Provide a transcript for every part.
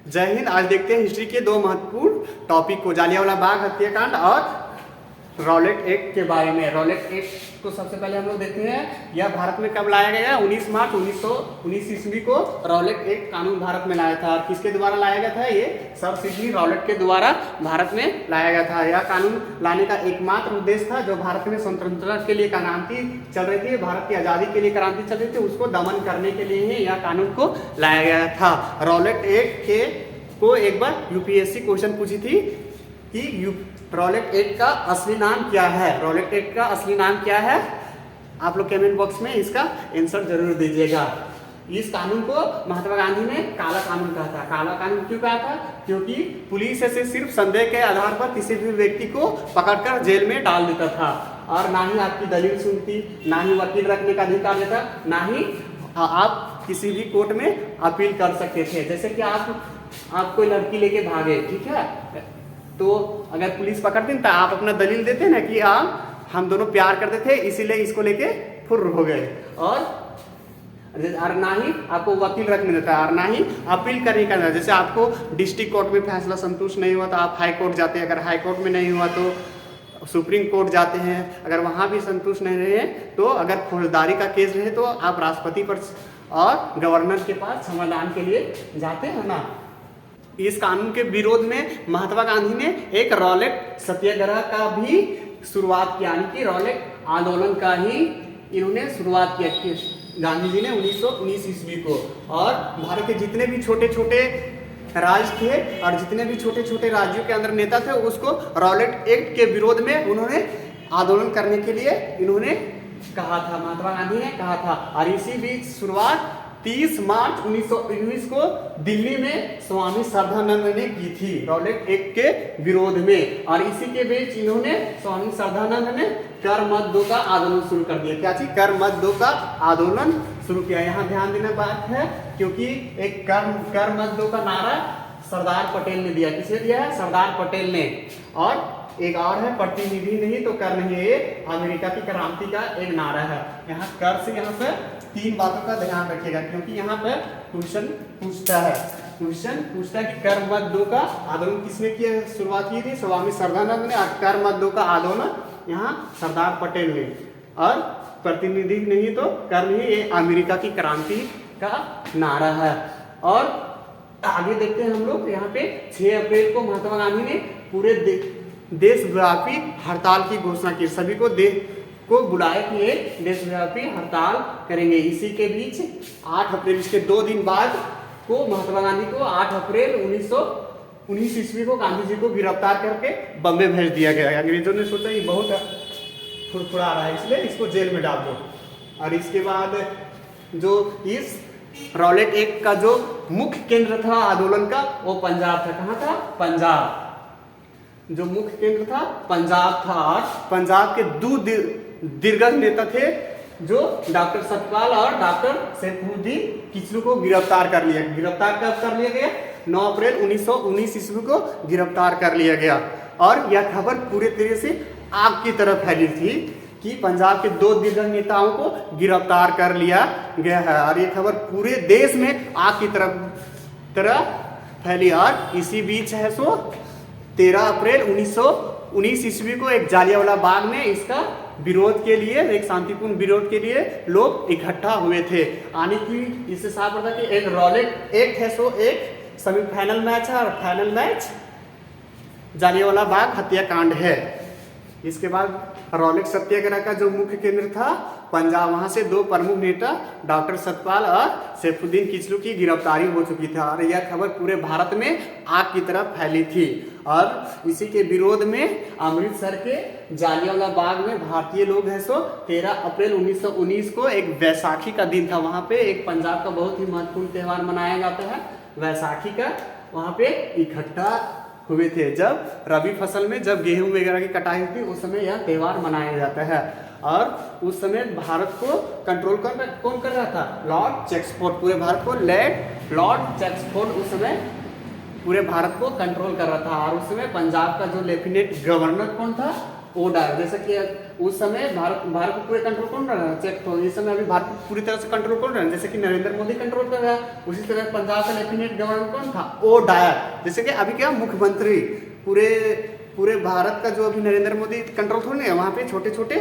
जय हिंद। आज देखते हैं हिस्ट्री के दो महत्वपूर्ण टॉपिक को, जालियांवाला बाग हत्याकांड और रॉलेट एक्ट के बारे में। रॉलेट एक्ट को सबसे पहले हम लोग देखते हैं, यह भारत में कब लाया गया? 19 मार्च 1919 ईस्वी को रॉलेट एक्ट कानून भारत में लाया था। और किसके द्वारा लाया गया था? ये सर सिडनी रॉलेट के द्वारा भारत में लाया गया था। यह कानून लाने का एकमात्र उद्देश्य था, जो भारत में स्वतंत्रता के लिए क्रांति चल रही थी, भारत की आज़ादी के लिए क्रांति चल रही थी, उसको दमन करने के लिए ही यह कानून को लाया गया था। रॉलेट एक्ट के को एक बार यूपीएससी क्वेश्चन पूछी थी कि रॉलेट एक्ट का असली नाम क्या है? रॉलेट एक्ट का असली नाम क्या है? आप लोग कमेंट बॉक्स में इसका आंसर जरूर दीजिएगा। इस कानून को महात्मा गांधी ने काला कानून कहा था। काला कानून क्यों कहा था? क्योंकि पुलिस से सिर्फ संदेह के आधार पर किसी भी व्यक्ति को पकड़कर जेल में डाल देता था, और ना ही आपकी दलील सुनती, ना ही वकील रखने का अधिकार देता, ना ही आप किसी भी कोर्ट में अपील कर सकते थे। जैसे कि आप कोई लड़की लेके भागे, ठीक है, तो अगर पुलिस पकड़ती तो आप अपना दलील देते ना कि हम दोनों प्यार करते थे, इसीलिए इसको लेके फुर्र हो गए, और ना ही आपको वकील रखने देता है, और ना ही अपील करने का। जैसे आपको डिस्ट्रिक्ट कोर्ट में फैसला संतुष्ट नहीं हुआ तो आप हाई कोर्ट जाते हैं, अगर हाई कोर्ट में नहीं हुआ तो सुप्रीम कोर्ट जाते हैं, अगर वहाँ भी संतुष्ट नहीं रहे तो अगर फौजदारी का केस रहे तो आप राष्ट्रपति पर और गवर्नर के पास समाधान के लिए जाते हैं ना। इस कानून के विरोध में महात्मा गांधी ने एक रॉलेट सत्याग्रह का भी शुरुआत किया, यानी कि रॉलेट आंदोलन का ही इन्होंने शुरुआत किया गांधी जी ने 1919 ईस्वी को। और भारत के जितने भी छोटे छोटे राज्य थे और जितने भी छोटे छोटे राज्यों के अंदर नेता थे, उसको रॉलेट एक्ट के विरोध में उन्होंने आंदोलन करने के लिए इन्होंने कहा था, महात्मा गांधी ने कहा था। और इसी बीच शुरुआत 30 मार्च 1919 को दिल्ली में स्वामी श्रद्धानंद ने की थी रॉलेट एक्ट के विरोध में। और इसी के बीच इन्होंने स्वामी श्रद्धानंद ने कर मत दो का आंदोलन शुरू कर दिया। क्या चीज? कर मत दो का आंदोलन शुरू किया। यहाँ ध्यान देने बात है, क्योंकि एक कर मत दो का नारा सरदार पटेल ने दिया। किसे दिया है? सरदार पटेल ने। और एक और है, प्रतिनिधि नहीं तो कर नहीं, ये अमेरिका की क्रांति का एक नारा है। यहाँ कर से यहाँ पे 3 बातों का ध्यान रखिएगा, क्योंकि यहाँ पे क्वेश्चन पूछता है कि कर मत दो का आंदोलन किसने किया, शुरुआत की थी? स्वामी श्रद्धानंद ने। और कर मत दो का आंदोलन यहाँ सरदार पटेल ने। और प्रतिनिधि नहीं तो कर नहीं, ये अमेरिका की क्रांति का नारा है। और आगे देखते हैं हम लोग, यहाँ पे 6 अप्रैल को महात्मा गांधी ने पूरे देशव्यापी हड़ताल की घोषणा की। सभी को बुलाए कि ये देशव्यापी हड़ताल करेंगे। इसी के बीच 8 अप्रैल, इसके 2 दिन बाद को महात्मा गांधी को 8 अप्रैल 1919 ईस्वी को गांधी जी को गिरफ्तार करके बम्बे भेज दिया गया। अंग्रेजों ने सोचा ये बहुत फुरफुरा रहा है, इसलिए इसको जेल में डाल दो। और इसके बाद जो इस रॉलेट एक्ट का जो मुख्य केंद्र था आंदोलन का, वो पंजाब था। कहाँ था? पंजाब। जो मुख्य केंद्र था पंजाब था। और पंजाब के 2 दिग्गज नेता थे, जो डॉक्टर सतपाल और डॉक्टर सैफुद्दीन किचलू को गिरफ्तार कर लिया। गिरफ्तार कब कर लिया गया? 9 अप्रैल 1919 ईस्वी को गिरफ्तार कर लिया गया। और यह खबर पूरे तरह से आग की तरफ फैली थी कि पंजाब के 2 दिग्गज नेताओं को गिरफ्तार कर लिया गया है। और ये खबर पूरे देश में आग की तरह फैली। और इसी बीच है 13 अप्रैल 1919 ईस्वी को एक जालियांवाला बाग में इसका विरोध के लिए, एक शांतिपूर्ण विरोध के लिए लोग इकट्ठा हुए थे। यानी कि इससे साफ पता कि एक रॉलेट एक्ट है, एक सेमीफाइनल मैच है और फाइनल मैच जालियांवाला बाग हत्याकांड है। इसके बाद रॉलेट सत्याग्रह का जो मुख्य केंद्र था पंजाब, वहां से 2 प्रमुख नेता डॉक्टर सतपाल और सैफुद्दीन किचलू की गिरफ्तारी हो चुकी थी। और यह खबर पूरे भारत में आग की तरफ फैली थी। और इसी के विरोध में अमृतसर के जालियांवाला बाग में भारतीय लोग हैं 13 अप्रैल 1919 को एक वैसाखी का दिन था। वहाँ पे एक पंजाब का बहुत ही महत्वपूर्ण त्यौहार मनाया जाता है वैसाखी का। वहाँ पे इकट्ठा हुए थे। जब रबी फसल में जब गेहूं वगैरह की कटाई होती है, उस समय यह त्यौहार मनाया जाता है। और उस समय भारत को कंट्रोल कौन कर रहा था? Lord Chelmsford. पूरे भारत को लॉर्ड चेम्सफोर्ड उस समय पूरे भारत को कंट्रोल कर रहा था। और उस समय पंजाब का जो लेफ्टिनेंट गवर्नर कौन था? O Dyer. जैसे कि उस समय भारत को पूरे कंट्रोल कौन कर रहा है, चेक तो इस समय अभी भारत को पूरी तरह से कंट्रोल कौन कर रहा है, जैसे कि नरेंद्र मोदी कंट्रोल कर रहा है। उसी तरह पंजाब का लेफ्टिनेंट गवर्नर कौन था, ओ डायर। जैसे कि अभी क्या मुख्यमंत्री पूरे भारत का जो अभी नरेंद्र मोदी कंट्रोल थोड़ी नहीं है, वहाँ पे छोटे छोटे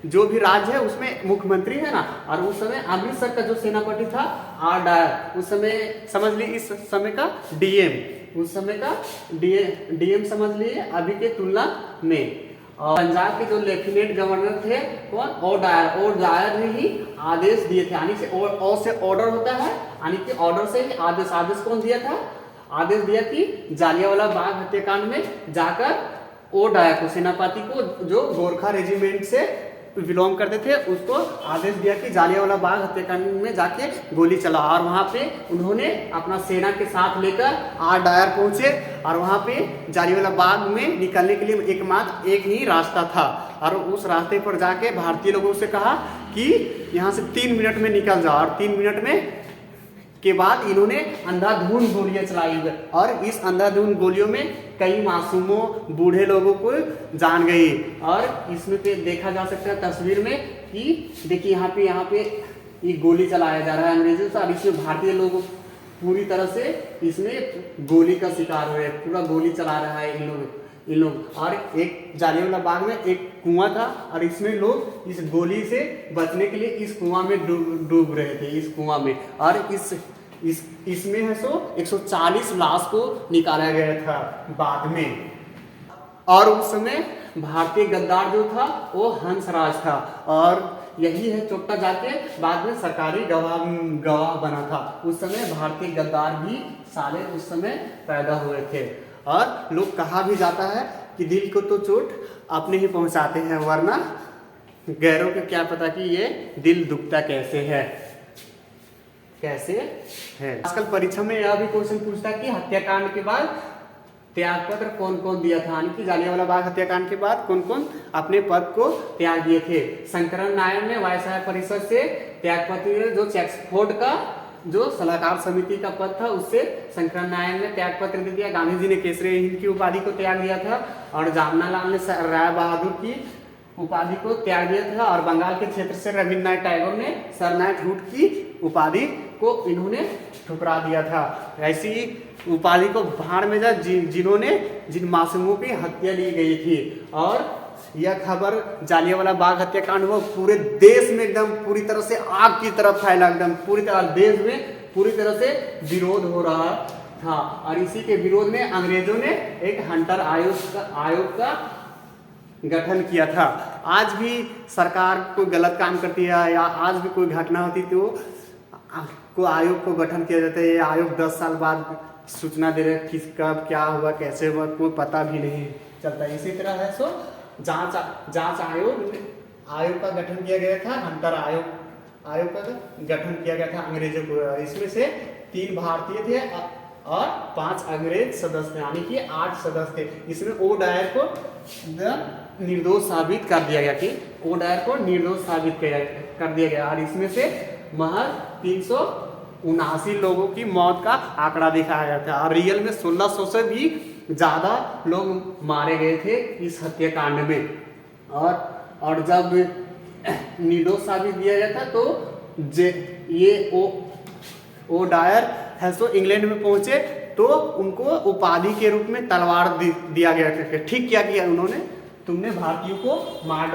जो भी राज्य है उसमें मुख्यमंत्री है ना। और उस समय अमृतसर का जो सेनापति था आर डायर, उस समय समझ ली इस समय का डीएम, उस समय का डीएम समझ लिए अभी के तुलना में। और पंजाब के जो लेफ्टिनेंट गवर्नर थे कौन, ओ डायर। ओ डायर ने ही आदेश दिए थे, यानी से ओ से ऑर्डर होता है, यानी कि ऑर्डर से ही आदेश। आदेश कौन दिया था, आदेश दिया कि जालियांवाला बाग हत्याकांड में जाकर ओ डायर को, सेनापति को जो गोरखा रेजिमेंट से बिलोंग करते थे, उसको आदेश दिया कि जालियांवाला बाग हत्याकांड में जाके गोली चला। और वहाँ पे उन्होंने अपना सेना के साथ लेकर आर डायर पहुंचे और वहाँ पे जालियांवाला बाग में निकलने के लिए एकमात्र एक ही रास्ता था। और उस रास्ते पर जाके भारतीय लोगों से कहा कि यहाँ से 3 मिनट में निकल जाओ। और 3 मिनट में के बाद इन्होंने अंधाधुंध गोलियां चलाई और इस अंधाधुंध गोलियों में कई मासूमों बूढ़े लोगों को जान गई। और इसमें पे देखा जा सकता है तस्वीर में कि देखिए यहाँ पे ये गोली चलाया जा रहा है अंग्रेजों से, और इसमें भारतीय लोग पूरी तरह से इसमें गोली का शिकार हुए, पूरा गोली चला रहा है इन लोग। और एक जालियांवाला बाग में एक कुआं था और इसमें लोग इस गोली से बचने के लिए इस कुआं में डूब रहे थे, इस कुआं में। और इसमें है सो 140 लाश को निकाला गया था बाद में। और उस समय भारतीय गद्दार जो था वो हंसराज था, और यही है चोट्टा जाके बाद में सरकारी गवाह बना था। उस समय भारतीय गद्दार भी साले उस समय पैदा हुए थे। और लोग कहा भी जाता है कि दिल को तो चोट अपने ही पहुंचाते हैं, वरना गैरों को क्या पता कि ये दिल दुखता कैसे है। आजकल परीक्षा में यह भी क्वेश्चन पूछता है कि हत्याकांड के बाद त्यागपत्र कौन कौन दिया था, यानी कि जालियांवाला बाग हत्याकांड के बाद कौन कौन अपने पद को त्याग दिए थे। शंकरन नारायण ने वायसराय परिषद से त्यागपत्र, जो चेक्सफोर्ड का जो सलाहकार समिति का पद था उससे शंकरन नारायण ने त्यागपत्र दे दिया। गांधी जी ने केसरी हिंद की उपाधि को त्याग दिया था, और जमनालाल ने राय बहादुर की उपाधि को त्याग दिया था। और बंगाल के क्षेत्र से रविन्द्रनाथ टैगोर ने सरनाइट हुड की उपाधि को इन्होंने ठुकरा दिया था। ऐसी उपाधि को भाड़ में जा जिन मासूमों की हत्या ली गई थी। और यह खबर जालियांवाला बाग हत्याकांड हुआ पूरे देश में एकदम पूरी तरह से आग की तरफ फैला, एकदम पूरी तरह देश में पूरी तरह से विरोध हो रहा था। और इसी के विरोध में अंग्रेजों ने एक हंटर आयोग का गठन किया था। आज भी सरकार कोई गलत काम करती है या आज भी कोई घटना होती तो को आयोग को गठन किया जाता है। ये आयोग 10 साल बाद सूचना दे रहे किस कब क्या हुआ कैसे हुआ कोई पता भी नहीं चलता। इसी तरह है सो जांच आयोग का गठन किया गया था, हंटर आयोग का गठन किया गया था अंग्रेजों को। इसमें से 3 भारतीय थे और 5 अंग्रेज सदस्य थे, यानी कि 8 सदस्य थे। इसमें ओ डायर को निर्दोष साबित कर दिया गया कि ओ डायर को निर्दोष साबित कर दिया गया। और इसमें से महज 379 लोगों की मौत का आंकड़ा दिखाया गया था, और रियल में 1600 से भी ज़्यादा लोग मारे गए थे इस हत्याकांड में। और जब निर्दोष साबित दिया गया था तो ये ओ डायर है सो इंग्लैंड में पहुंचे तो उनको उपाधि के रूप में तलवार दिया गया था। ठीक क्या किया उन्होंने, तुमने भारतीयों को मार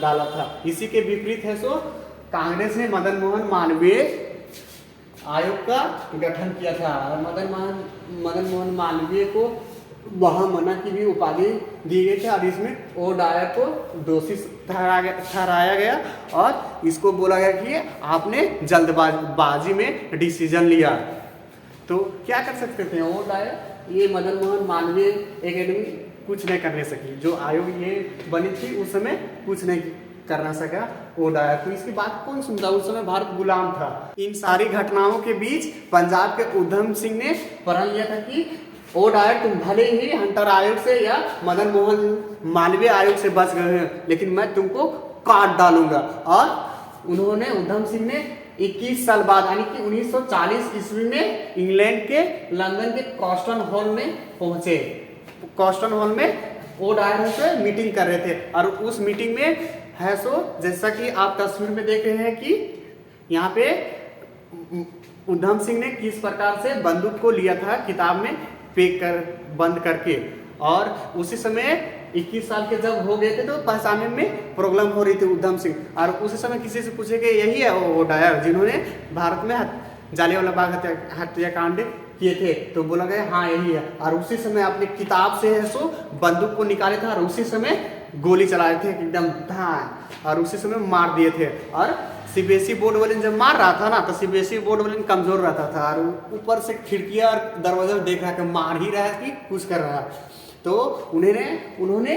डाला था। इसी के विपरीत है सो कांग्रेस ने मदन मोहन मालवीय आयोग का गठन किया था। मदन मोहन मालवीय को महामना की भी उपाधि दी गई थी, और इसमें ओ डायर को दोषी ठहराया गया और इसको बोला गया कि आपने जल्दबाजी में डिसीजन लिया। तो क्या कर सकते थे ओ डायर, ये मदन मोहन मालवीय एकेडमी कुछ नहीं करने सकी। जो आयोग ये बनी थी उस समय कुछ नहीं करना सका ओ डायर। तो इसकी बात कौन सुनता, उस समय भारत गुलाम था। इन सारी घटनाओं के बीच पंजाब के उधम सिंह ने प्रण लिया था कि ओ डायर तुम भले ही हंटर आयोग से या मदन मोहन मालवीय आयोग से बच गए हैं, लेकिन मैं तुमको काट डालूंगा। और उन्होंने उधम सिंह ने 21 साल बाद यानी कि 1940 ईस्वी में इंग्लैंड के लंदन के कॉस्टन हॉल में पहुंचे। कॉस्टन हॉल में ओ डायर से मीटिंग कर रहे थे। और उस मीटिंग में है सो जैसा कि आप तस्वीर में देख रहे हैं कि यहाँ पे उधम सिंह ने किस प्रकार से बंदूक को लिया था किताब में पैक कर बंद करके। और उसी समय 21 साल के जब हो गए थे तो पहचानने में प्रॉब्लम हो रही थी उधम सिंह। और उसी समय किसी से पूछे कि यही है वो डायर जिन्होंने भारत में जालियांवाला बाग हत्याकांड किए थे, तो बोला गया हाँ यही है। और उसी समय अपनी किताब से है सो बंदूक को निकाले थे और उसी समय गोली चलाए थे एकदम धान, और उसी समय मार दिए थे। और सीबीएसई बोर्ड वाले जब मार रहा था ना तो सीबीएसई बोर्ड वाले कमजोर रहता था और ऊपर से खिड़कियां और दरवाजा देख रहा है कि मार ही रहा है कि कुछ कर रहा है। तो उन्होंने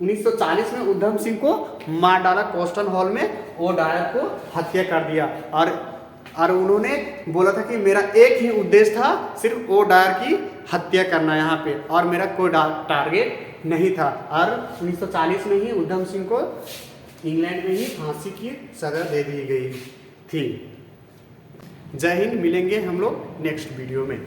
1940 में उधम सिंह को मार डाला कोस्टन हॉल में, ओ डायर को हत्या कर दिया। और उन्होंने बोला था कि मेरा एक ही उद्देश्य था, सिर्फ ओ डायर की हत्या करना यहाँ पे, और मेरा कोई टारगेट नहीं था। और 1940 में ही उधम सिंह को इंग्लैंड में ही फांसी की सजा दे दी गई थी। जय हिंद, मिलेंगे हम लोग नेक्स्ट वीडियो में।